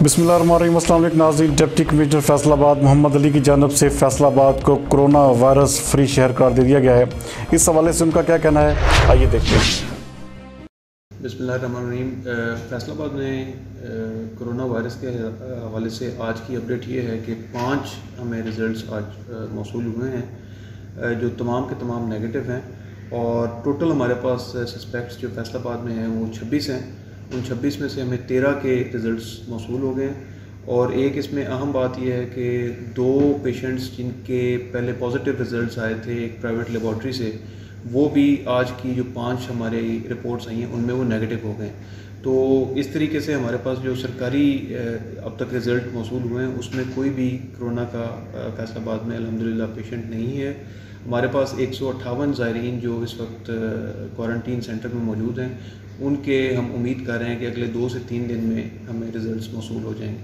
बिस्मिल्लाहिर्रहमानिर्रहीम। अस्सलाम वालेकुम नाज़रीन। डिप्टी कमिश्नर फैसलाबाद मोहम्मद अली की जानिब से फैसलाबाद को कोरोना वायरस फ्री शहर करार दे दिया गया है। इस हवाले से उनका क्या कहना है, आइए देखते हैं। बिस्मिल्लाहिर्रहमानिर्रहीम। फैसलाबाद में कोरोना वायरस के हवाले से आज की अपडेट ये है कि 5 हमें रिज़ल्ट्स आज मौसूल हुए हैं जो तमाम के तमाम नेगेटिव हैं, और टोटल हमारे पास सस्पेक्ट्स जो फैसलाबाद में हैं वो 26 हैं। उन 26 में से हमें 13 के रिज़ल्ट्स मौसूल हो गए हैं। और एक इसमें अहम बात यह है कि 2 पेशेंट्स जिनके पहले पॉजिटिव रिज़ल्ट्स आए थे एक प्राइवेट लेबॉर्ट्री से, वो भी आज की जो 5 हमारे रिपोर्ट्स आई हैं उनमें वो नेगेटिव हो गए। तो इस तरीके से हमारे पास जो सरकारी अब तक रिज़ल्ट मौसूल हुए हैं उसमें कोई भी कोरोना का फैसलाबाद में अल्हम्दुलिल्लाह पेशेंट नहीं है। हमारे पास 158 ज़ायरीन जो इस वक्त क्वारंटीन सेंटर में मौजूद हैं, उनके हम उम्मीद कर रहे हैं कि अगले 2 से 3 दिन में हमें रिज़ल्ट्स मौसूल हो जाएंगे।